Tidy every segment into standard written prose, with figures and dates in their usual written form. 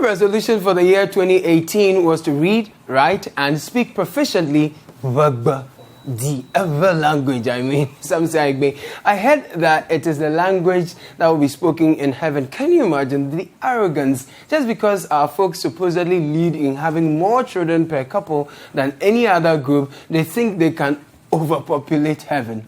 resolution for the year 2018 was to read, write, and speak proficiently the ever language. Some say I heard that it is the language that will be spoken in heaven. Can you imagine the arrogance? Just because our folks supposedly lead in having more children per couple than any other group, they think they can overpopulate heaven.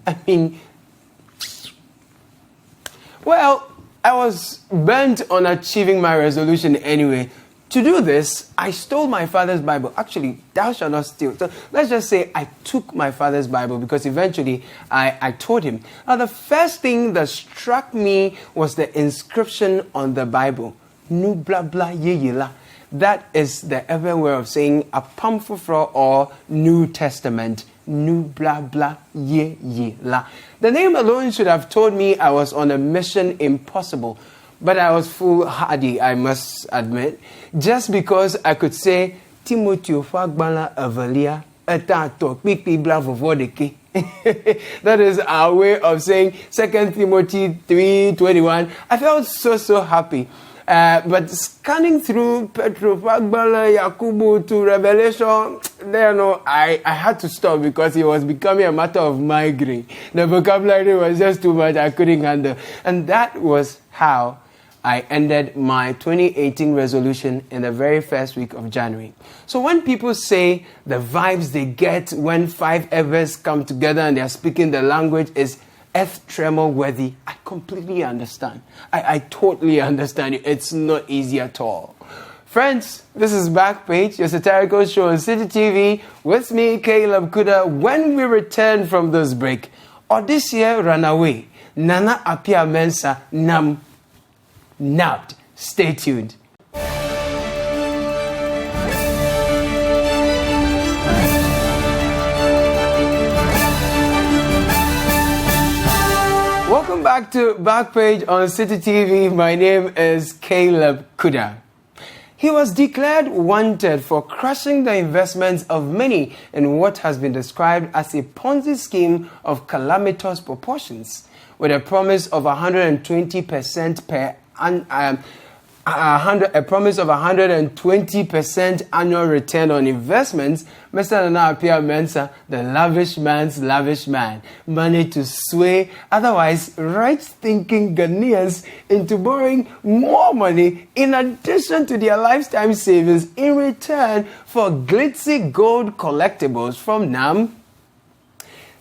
Well, I was bent on achieving my resolution anyway. To do this, I stole my father's Bible. Actually, thou shalt not steal. So let's just say I took my father's Bible because eventually I told him. Now, the first thing that struck me was the inscription on the Bible. Nu blah blah ye ye la. That is the ever way of saying a pamphufro or New Testament. Nu blah blah ye ye la. The name alone should have told me I was on a mission impossible. But I was foolhardy, I must admit, just because I could say Timothy Fagbala Avalia Etato Quickly Blavodeke. That is our way of saying 2 Timothy 3:21. I felt so happy. But scanning through Petro Fagbala Yakubu to Revelation, I had to stop because it was becoming a matter of migraine. The vocabulary was just too much, I couldn't handle. And that was how I ended my 2018 resolution in the very first week of January. So when people say the vibes they get when 5 Evers come together and they are speaking the language is earth tremor worthy, I completely understand. I totally understand it. It's not easy at all. Friends, this is BackPage, your satirical show on Citi TV with me, Caleb Kudah. When we return from this break, Odyssey ran away. Nana apia mensa nabbed. Stay tuned. Welcome back to BackPage on Citi TV. My name is Caleb Kudah. He was declared wanted for crushing the investments of many in what has been described as a Ponzi scheme of calamitous proportions, with a promise of 120% a promise of 120% annual return on investments. Mr. Nana Appiah Mensah, the lavish man's lavish man, managed to sway otherwise right-thinking Ghanaians into borrowing more money in addition to their lifetime savings in return for glitzy gold collectibles from NAM.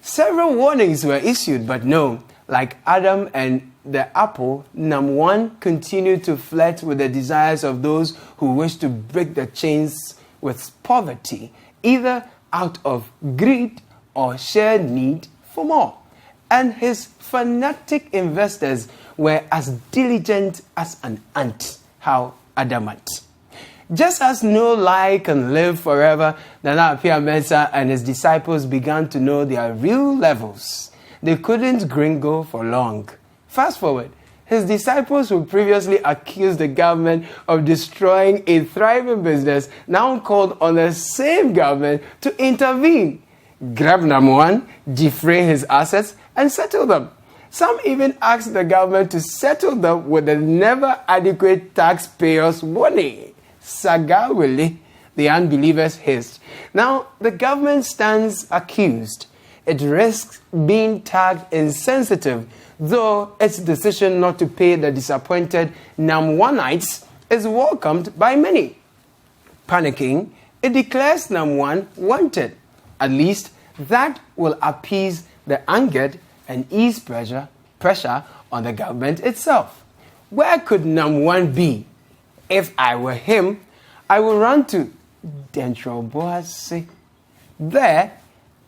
Several warnings were issued, but no, like Adam and the apple, NAM1 continued to flirt with the desires of those who wish to break the chains with poverty, either out of greed or sheer need for more. And his fanatic investors were as diligent as an ant. How adamant. Just as no lie can live forever, Nana Appiah Mensah and his disciples began to know their real levels. They couldn't gringo for long. Fast forward, his disciples who previously accused the government of destroying a thriving business now called on the same government to intervene, grab NAM1, defray his assets, and settle them. Some even asked the government to settle them with the never adequate taxpayers' money. Sagawili, the unbelievers hissed. Now, the government stands accused. It risks being tagged insensitive, though its decision not to pay the disappointed NAM1ites is welcomed by many. Panicking, it declares NAM1 wanted. At least that will appease the angered and ease pressure on the government itself. Where could NAM1 be? If I were him, I would run to Dentro Boase. There,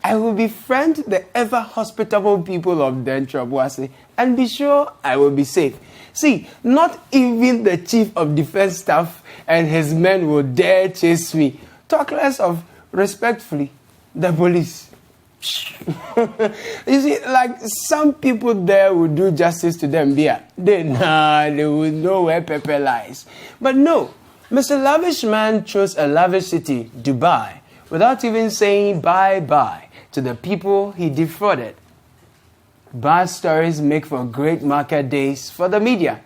I will befriend the ever hospitable people of Dentro Boase and be sure I will be safe. See, not even the Chief of Defense Staff and his men will dare chase me. Talk less of, respectfully, the police. You see, like some people there would do justice to them. They would know where pepper lies. But no, Mr. Lavish Man chose a lavish city, Dubai, without even saying bye-bye to the people he defrauded. Bad stories make for great market days for the media.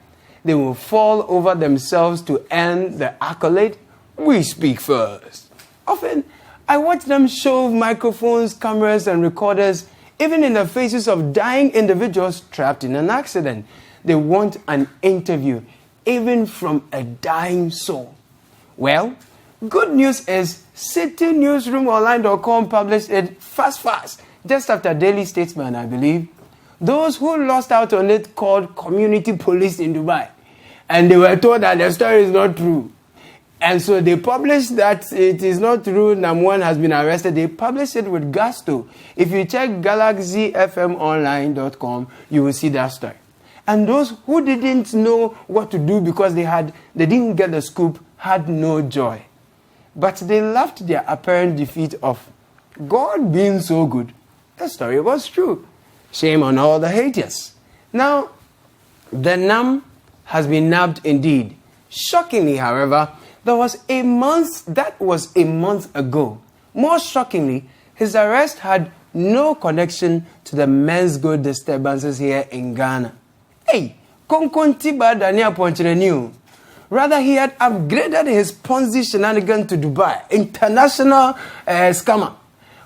they will fall over themselves to earn the accolade, we speak first. Often, I watch them shove microphones, cameras, and recorders, even in the faces of dying individuals trapped in an accident. They want an interview, even from a dying soul. Well, good news is CityNewsroomOnline.com published it fast, just after Daily Statesman, I believe. Those who lost out on it called community police in Dubai. And they were told that the story is not true. And so they published that it is not true, Nam1 has been arrested. They published it with gusto. If you check galaxyfmonline.com, you will see that story. And those who didn't know what to do because they didn't get the scoop had no joy. But they laughed their apparent defeat of God being so good. The story was true. Shame on all the haters. Now, the Nam has been nabbed indeed. Shockingly, however, that was a month ago. More shockingly, his arrest had no connection to the Menzgold disturbances here in Ghana. Hey, Konkontiba Dania Ponchireniu. Rather, he had upgraded his Ponzi shenanigan to Dubai, international scammer,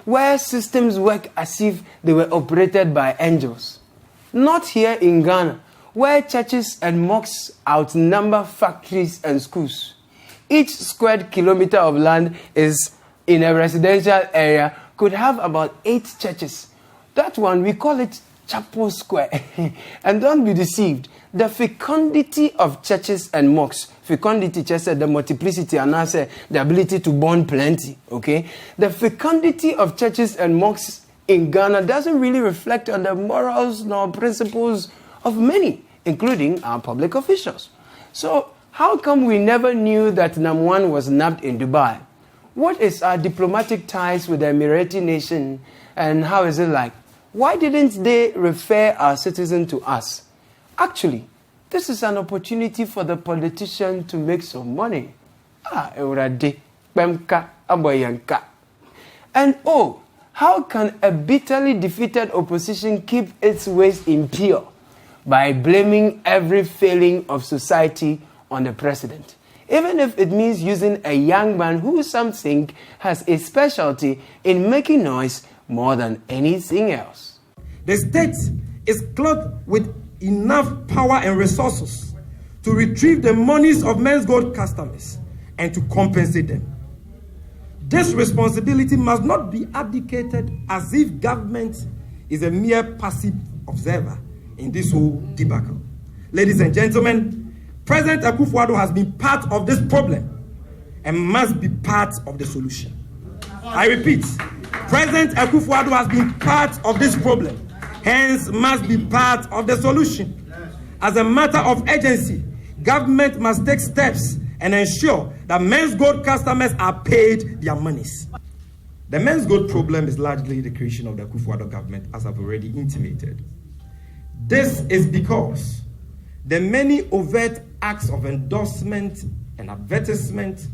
where systems work as if they were operated by angels. Not here in Ghana, where churches and mosques outnumber factories and schools. Each square kilometer of land is in a residential area could have about 8 churches. That one, we call it Chapel Square. And don't be deceived. The fecundity of churches and mosques, fecundity just said the multiplicity and I say the ability to born plenty, okay? The fecundity of churches and mosques in Ghana doesn't really reflect on the morals nor principles of many, including our public officials. So, how come we never knew that Nam1 was nabbed in Dubai? What is our diplomatic ties with the Emirati nation and how is it like? Why didn't they refer our citizen to us? Actually, this is an opportunity for the politician to make some money. And how can a bitterly defeated opposition keep its ways impure? By blaming every failing of society on the president, even if it means using a young man who some think has a specialty in making noise more than anything else. The state is clothed with enough power and resources to retrieve the monies of Menzgold customers and to compensate them. This responsibility must not be abdicated as if government is a mere passive observer in this whole debacle. Ladies and gentlemen, President Akufo-Addo has been part of this problem and must be part of the solution. I repeat, President Akufo-Addo has been part of this problem, hence must be part of the solution. As a matter of urgency, government must take steps and ensure that Menzgold customers are paid their monies. The Menzgold problem is largely the creation of the Akufo-Addo government, as I've already intimated. This is because the many overt acts of endorsement and advertisement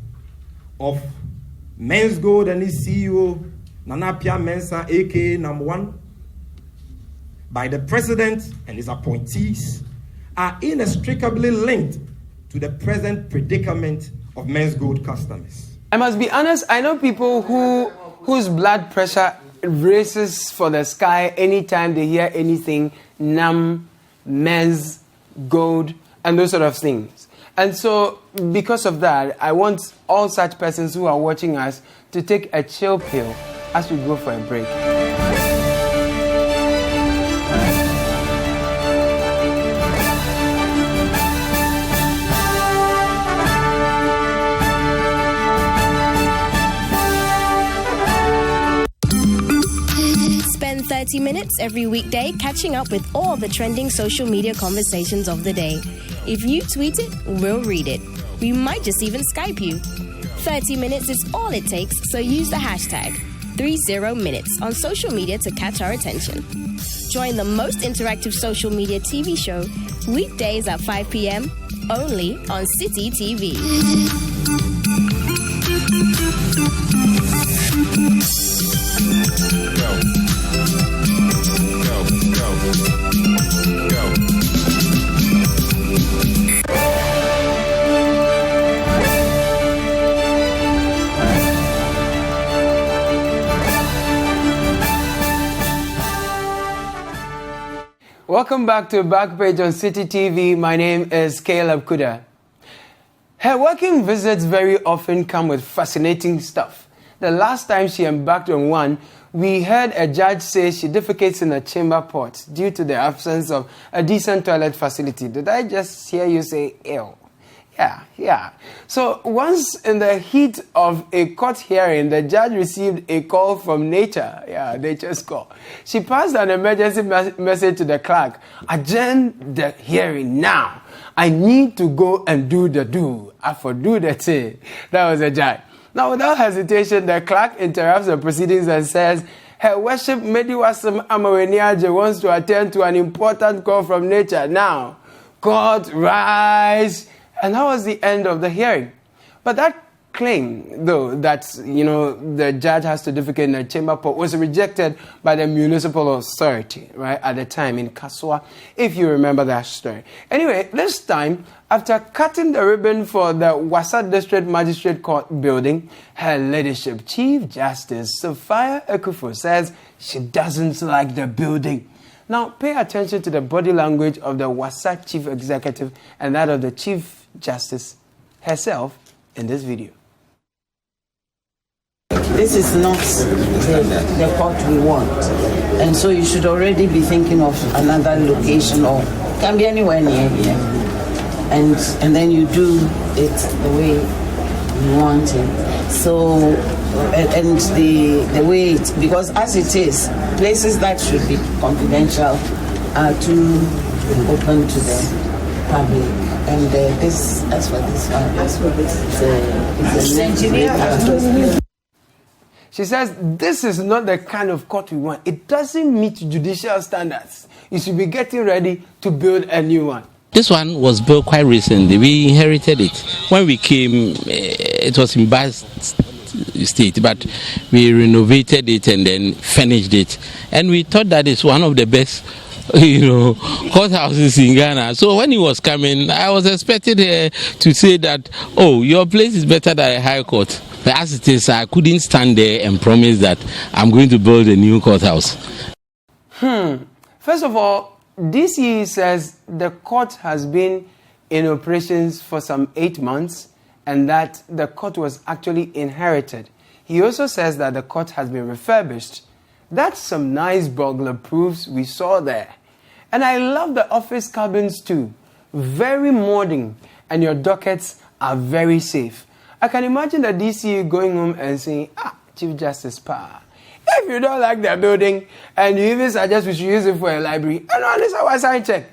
of Menzgold and his CEO, Nanapia Mensah, aka Nam1, by the president and his appointees, are inextricably linked to the present predicament of Menzgold customers. I must be honest, I know people whose blood pressure races for the sky anytime they hear anything Nam, Menzgold, and those sort of things. And so, because of that, I want all such persons who are watching us to take a chill pill as we go for a break. Spend 30 minutes every weekday catching up with all the trending social media conversations of the day. If you tweet it, we'll read it. We might just even Skype you. 30 minutes is all it takes, so use the hashtag 30minutes on social media to catch our attention. Join the most interactive social media TV show weekdays at 5 p.m. only on Citi TV. Welcome back to BackPage on Citi TV. My name is Caleb Kudah. Her working visits very often come with fascinating stuff. The last time she embarked on one, we heard a judge say she defecates in a chamber pot due to the absence of a decent toilet facility. Did I just hear you say ew? Yeah. So once in the heat of a court hearing, the judge received a call from Nature. Yeah, Nature's call. She passed an emergency message to the clerk. Adjourn the hearing now. I need to go and do the do. I for do the thing. That was the judge. Now, without hesitation, the clerk interrupts the proceedings and says, Her Worship Mediwasam Amaweniaje wants to attend to an important call from Nature. Now, court, rise. And that was the end of the hearing. But that claim, though, that, the judge has to defecate in a chamber pot was rejected by the municipal authority, right, at the time in Kaswa, if you remember that story. Anyway, this time, after cutting the ribbon for the Wasa District Magistrate Court building, Her Ladyship Chief Justice Sophia Ekufo says she doesn't like the building. Now, pay attention to the body language of the Wasa Chief Executive and that of the Chief Justice herself in this video. This is not the court we want. And so you should already be thinking of another location, or can be anywhere near here. And then you do it the way you want it. So, and the way it, because as it is, places that should be confidential are too open to the public. And this, as for this one, it's an engineer. She says, this is not the kind of court we want. It doesn't meet judicial standards. You should be getting ready to build a new one. This one was built quite recently. We inherited it. When we came, it was in bad state, but we renovated it and then finished it. And we thought that it's one of the best courthouses in Ghana. So when he was coming, I was expecting to say that, oh, your place is better than a high court. But as it is, I couldn't stand there and promise that I'm going to build a new courthouse. First of all, DCE says the court has been in operations for some 8 months and that the court was actually inherited. He also says that the court has been refurbished. That's some nice burglar proofs we saw there. And I love the office cabins too. Very modern, and your dockets are very safe. I can imagine the DCE going home and saying, Chief Justice Pa, if you don't like the building and you even suggest we should use it for a library, and on this our sign check.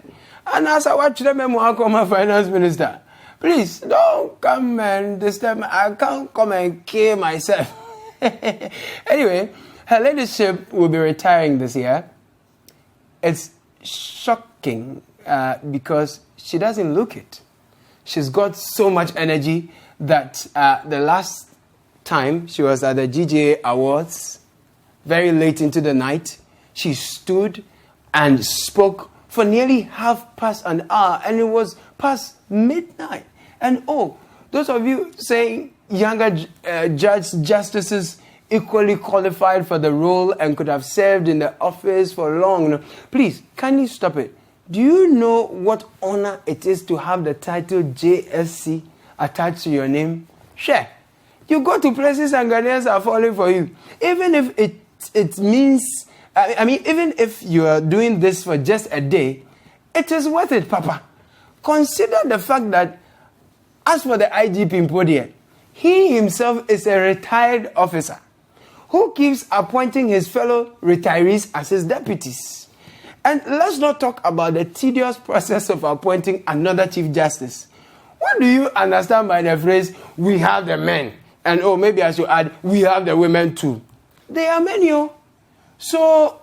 And as I watch the memo from my finance minister, please don't come and disturb me. I can't come and kill myself. Anyway, Her Ladyship will be retiring this year. It's shocking because she doesn't look it. She's got so much energy that the last time she was at the GGA Awards, very late into the night, she stood and spoke for nearly half past an hour, and it was past midnight. And those of you saying younger justices equally qualified for the role and could have served in the office for long, please, kindly stop it. Do you know what honor it is to have the title JSC attached to your name? Sure. You go to places and Ghanaians are falling for you. Even if it means, even if you are doing this for just a day, it is worth it, Papa. Consider the fact that, as for the IGP in Podia, he himself is a retired officer who keeps appointing his fellow retirees as his deputies. And let's not talk about the tedious process of appointing another Chief Justice. What do you understand by the phrase, we have the men? And maybe I should add, we have the women too. There are many, So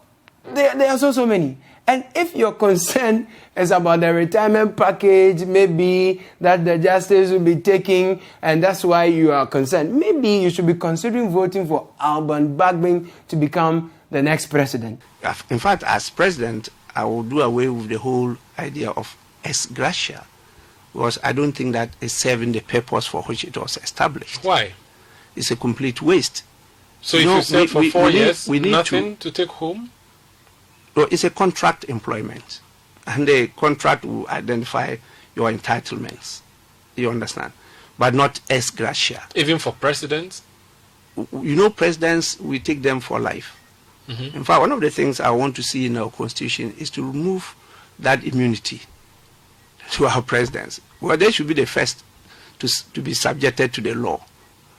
there are so many. And if your concern is about the retirement package, maybe that the justice will be taking, and that's why you are concerned, maybe you should be considering voting for Alban Bagbin to become the next president. In fact, as president, I will do away with the whole idea of ex-gratia, because I don't think that is serving the purpose for which it was established. Why? It's a complete waste. So if you serve for 4 years, nothing to take home? No, it's a contract employment. and the contract will identify your entitlements. You understand? But not ex-gratia. Even for presidents? You know, presidents, we take them for life. In fact, one of the things I want to see in our constitution is to remove that immunity to our presidents. Well, they should be the first to be subjected to the law.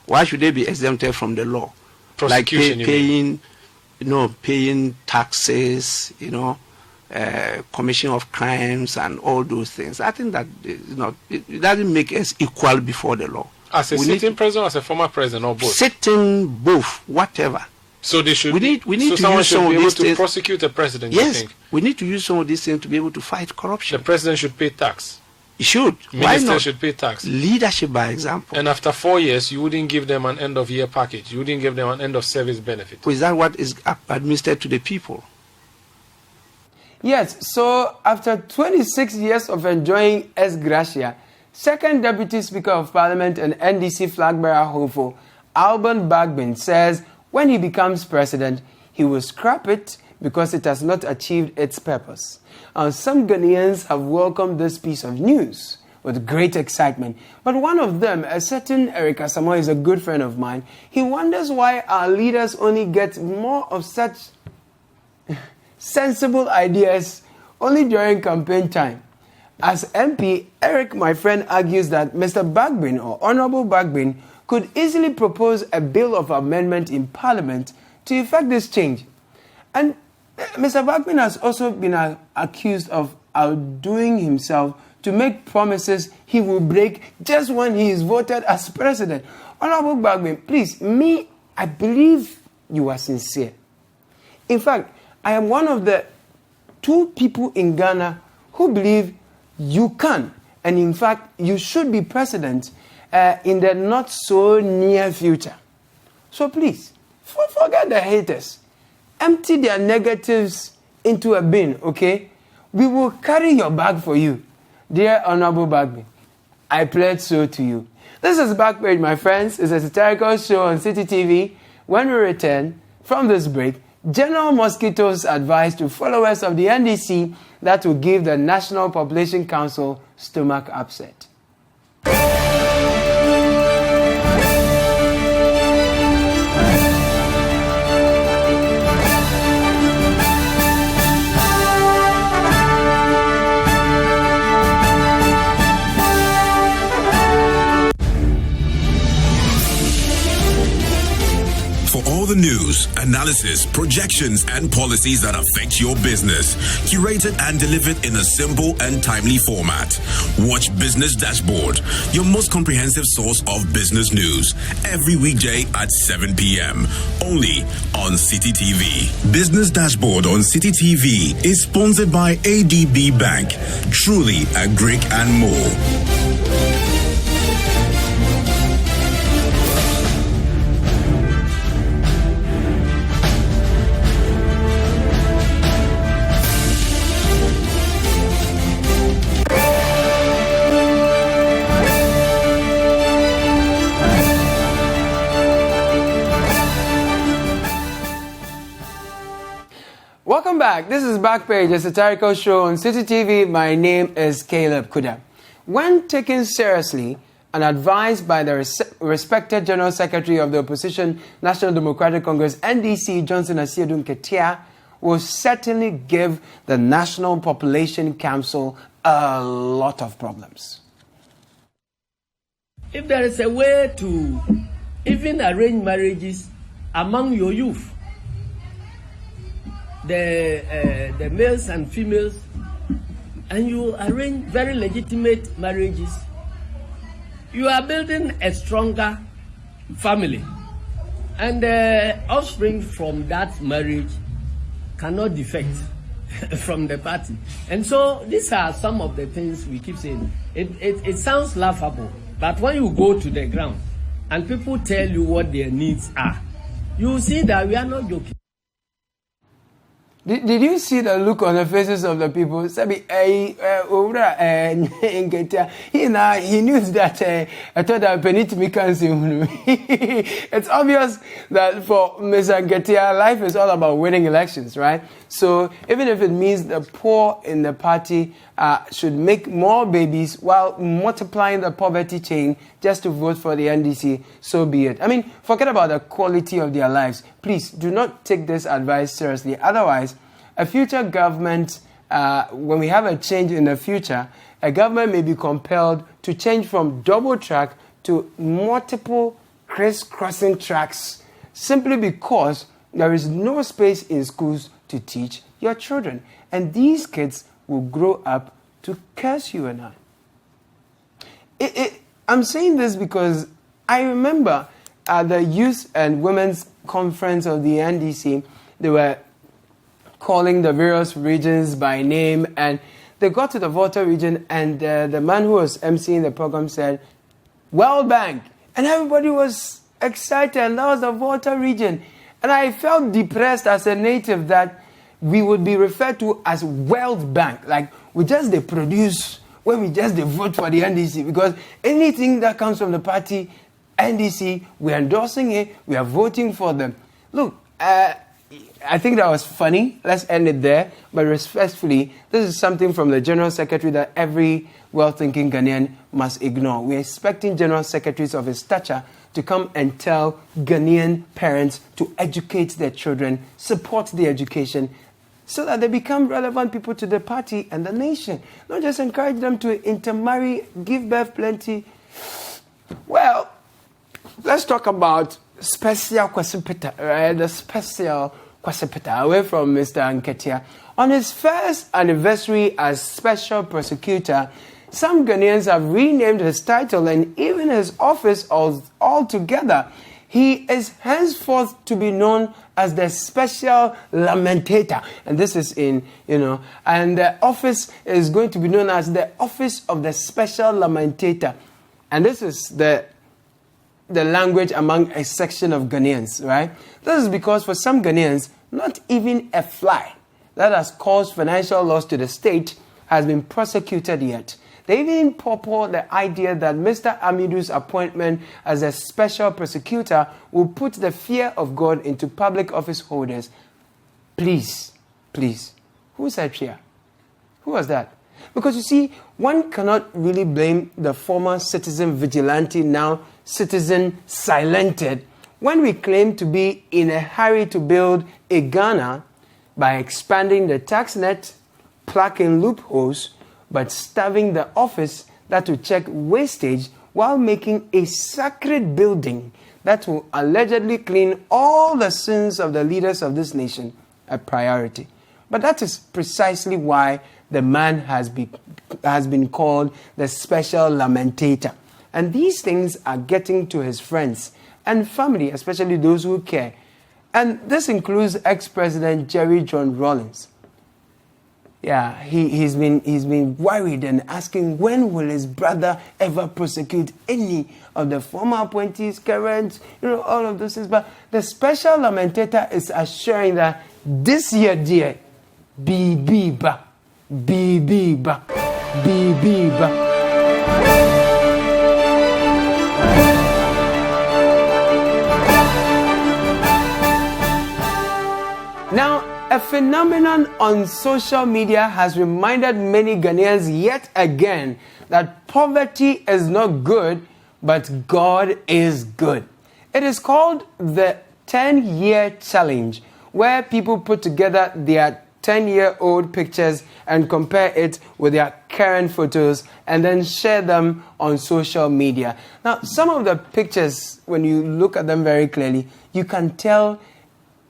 Why should they be exempted from the law? Prosecution, like paying taxes, commission of crimes and all those things. I think that it doesn't make us equal before the law. As a sitting president, as a former president, or both? Sitting, both, whatever. So they should. We need so to use someone some should of be able these to things. prosecute a president. Yes, you think? we need to use some of these things to be able to fight corruption. The president should pay tax. He should. Why Minister not? should pay tax. Leadership by example. And after 4 years, you wouldn't give them an end of year package. You wouldn't give them an end of service benefit. Is that what is administered to the people? Yes, so after 26 years of enjoying ex-gratia, Second Deputy Speaker of Parliament and NDC flag bearer hopeful Alban Bagbin says when he becomes president, he will scrap it because it has not achieved its purpose. Some Ghanaians have welcomed this piece of news with great excitement. But one of them, a certain Eric Asamoah, is a good friend of mine. He wonders why our leaders only get more of such sensible ideas only during campaign time. As MP, Eric, my friend, argues that Mr. Bagbin, or Honorable Bagbin, could easily propose a bill of amendment in Parliament to effect this change. And Mr. Bagbin has also been accused of outdoing himself to make promises he will break just when he is voted as president. Honorable Bagbin, please, I believe you are sincere. In fact, I am one of the 2 people in Ghana who believe you can, and in fact, you should be president in the not so near future. So please, forget the haters. Empty their negatives into a bin, okay? We will carry your bag for you. Dear Honorable Bagbin, I pledge so to you. This is BackPage, my friends. It's a satirical show on Citi TV. When we return from this break, General Mosquito's advice to followers of the NDC that will give the National Population Council stomach upset. All the news, analysis, projections, and policies that affect your business, curated and delivered in a simple and timely format. Watch Business Dashboard, your most comprehensive source of business news, every weekday at 7 p.m. only on Citi TV. Business Dashboard on Citi TV is sponsored by ADB Bank, truly a Greek and more. Welcome back. This is BackPage, a satirical show on Citi TV. My name is Caleb Kudah. When taken seriously and advised by the respected General Secretary of the Opposition National Democratic Congress, NDC, Johnson Asiedun Ketia, will certainly give the National Population Council a lot of problems. If there is a way to even arrange marriages among your youth, the males and females, and you arrange very legitimate marriages, you are building a stronger family, and the offspring from that marriage cannot defect from the party. And so these are some of the things we keep saying. It sounds laughable, but when you go to the ground and people tell you what their needs are, you see that we are not joking. Did you see the look on the faces of the people? He knew that I thought that penny to me can see. It's obvious that for Mr. Nketia, life is all about winning elections, right? So even if it means the poor in the party should make more babies while multiplying the poverty chain just to vote for the NDC, so be it. I mean, forget about the quality of their lives. Please do not take this advice seriously. Otherwise, a future government, when we have a change in the future, a government may be compelled to change from double track to multiple crisscrossing tracks simply because there is no space in schools to teach your children. And these kids will grow up to curse you and I. I'm saying this because I remember at the Youth and Women's Conference of the NDC, they were calling the various regions by name, and they got to the Volta region, and the man who was emceeing the program said, World Bank. And everybody was excited, and that was the Volta region. And I felt depressed as a native that we would be referred to as World Bank. Like, we just they produce when we just they vote for the NDC, because anything that comes from the party, NDC, we're endorsing it, we are voting for them. Look, I think that was funny. Let's end it there. But respectfully, this is something from the General Secretary that every well-thinking Ghanaian must ignore. We're expecting General Secretaries of his stature to come and tell Ghanaian parents to educate their children, support their education, so that they become relevant people to the party and the nation. Not just encourage them to intermarry, give birth plenty. Well, let's talk about special Kwasipita, right? The special Kwasipita, away from Mr. Nketia. On his first anniversary as Special Prosecutor, some Ghanaians have renamed his title and even his office altogether. He is henceforth to be known as the Special Lamentator. And this is and the office is going to be known as the Office of the Special Lamentator. And this is the language among a section of Ghanaians, right? This is because for some Ghanaians, not even a fly that has caused financial loss to the state has been prosecuted yet. They even purport the idea that Mr. Amidu's appointment as a special prosecutor will put the fear of God into public office holders. Please, who said fear? Who was that? Because you see, one cannot really blame the former citizen vigilante, now citizen silented, when we claim to be in a hurry to build a Ghana by expanding the tax net, plugging loopholes, but starving the office that will check wastage while making a sacred building that will allegedly clean all the sins of the leaders of this nation a priority. But that is precisely why the man has been called the Special Lamentator. And these things are getting to his friends and family, especially those who care. And this includes ex-President Jerry John Rawlings. Yeah, he's been worried and asking when will his brother ever prosecute any of the former appointees, current, all of those things. But the Special Lamentator is assuring that this year, dear, be back. Now, a phenomenon on social media has reminded many Ghanaians yet again that poverty is not good, but God is good. It is called the 10-year challenge, where people put together their 10-year-old pictures and compare it with their current photos and then share them on social media. Now, some of the pictures, when you look at them very clearly, you can tell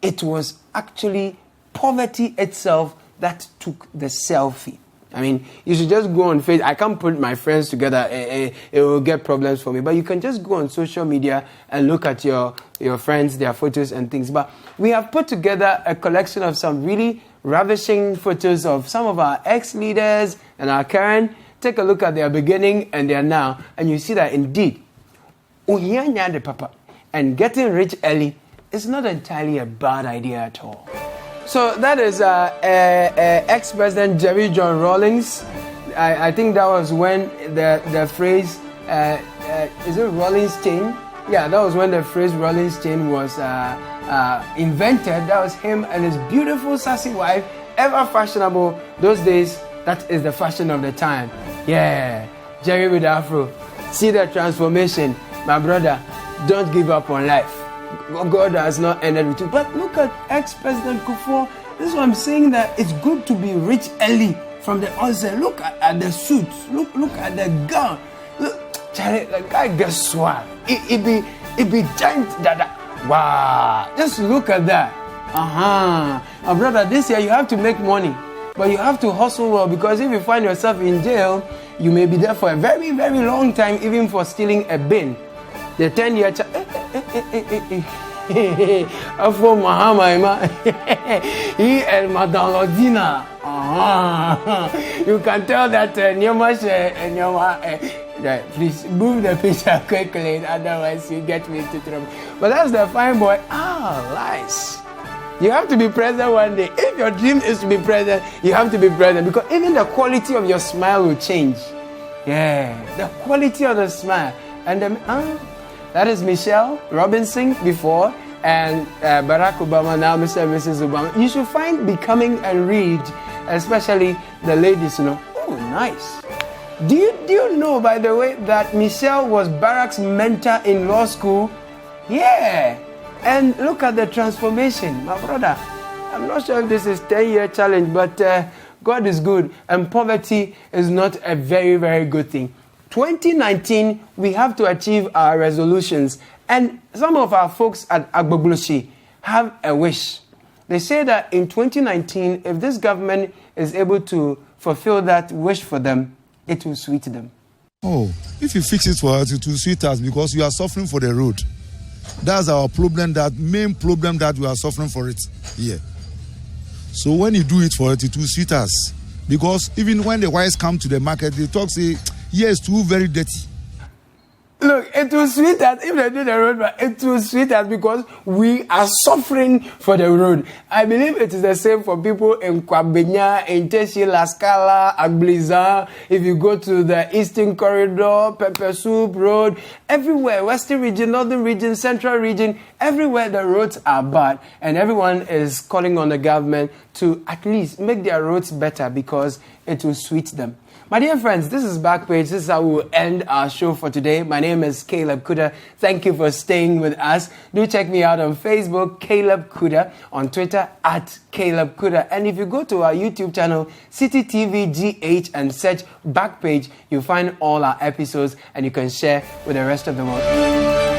it was actually poverty itself that took the selfie. I mean, you should just go on Facebook. I can't put my friends together. It will get problems for me. But you can just go on social media and look at your friends, their photos and things. But we have put together a collection of some really ravishing photos of some of our ex-leaders and our current. Take a look at their beginning and their now. And you see that indeed, and getting rich early is not entirely a bad idea at all. So that is ex-president Jerry John Rawlings. I think that was when the phrase, is it Rawlings chain? Yeah, that was when the phrase Rawlings chain was invented. That was him and his beautiful sassy wife, ever fashionable. Those days, that is the fashion of the time. Yeah, Jerry with Afro. See the transformation. My brother, don't give up on life. God has not ended with you. But look at ex-President Kufuor. This is what I'm saying, that it's good to be rich early from the onset. Look at the suits. Look at the gown. Look, Charlie, the guy gets swag. It be giant dada. Wow. Just look at that. My brother, this year you have to make money. But you have to hustle well, because if you find yourself in jail, you may be there for a very, very long time, even for stealing a bin. The 10-year Afro Mahama, he and Madame Lodina. You can tell that please move the picture quickly, otherwise you get me into trouble. But that's the fine boy. Lies. You have to be present one day. If your dream is to be present, you have to be present, because even the quality of your smile will change. Yeah, the quality of the smile. And that is Michelle Robinson before, and Barack Obama, now Mr. and Mrs. Obama. You should find Becoming and read, especially the ladies, Oh, nice. Do you know, by the way, that Michelle was Barack's mentor in law school? Yeah. And look at the transformation, my brother. I'm not sure if this is 10-year challenge, but God is good, and poverty is not a very, very good thing. 2019, we have to achieve our resolutions. And some of our folks at Agbogloshi have a wish. They say that in 2019, if this government is able to fulfill that wish for them, it will sweet them. Oh, if you fix it for us, it will sweet us, because we are suffering for the road. That's our problem, that main problem that we are suffering for it here. So when you do it for it, it will sweet us. Because even when the whites come to the market, they talk, say, yes, too very dirty. Look, it will sweet us if they do the road, but it will sweet us because we are suffering for the road. I believe it is the same for people in Kwabenya, in Teshi, La Scala, Agbliza. If you go to the Eastern Corridor, Pepper Soup Road, everywhere, Western region, Northern region, Central region, everywhere the roads are bad, and everyone is calling on the government to at least make their roads better, because it will sweet them. My dear friends, this is BackPage. This is how we will end our show for today. My name is Caleb Kudah. Thank you for staying with us. Do check me out on Facebook, Caleb Kudah, on Twitter, @Caleb Kudah. And if you go to our YouTube channel, Citi TV GH, and search BackPage, you'll find all our episodes, and you can share with the rest of the world.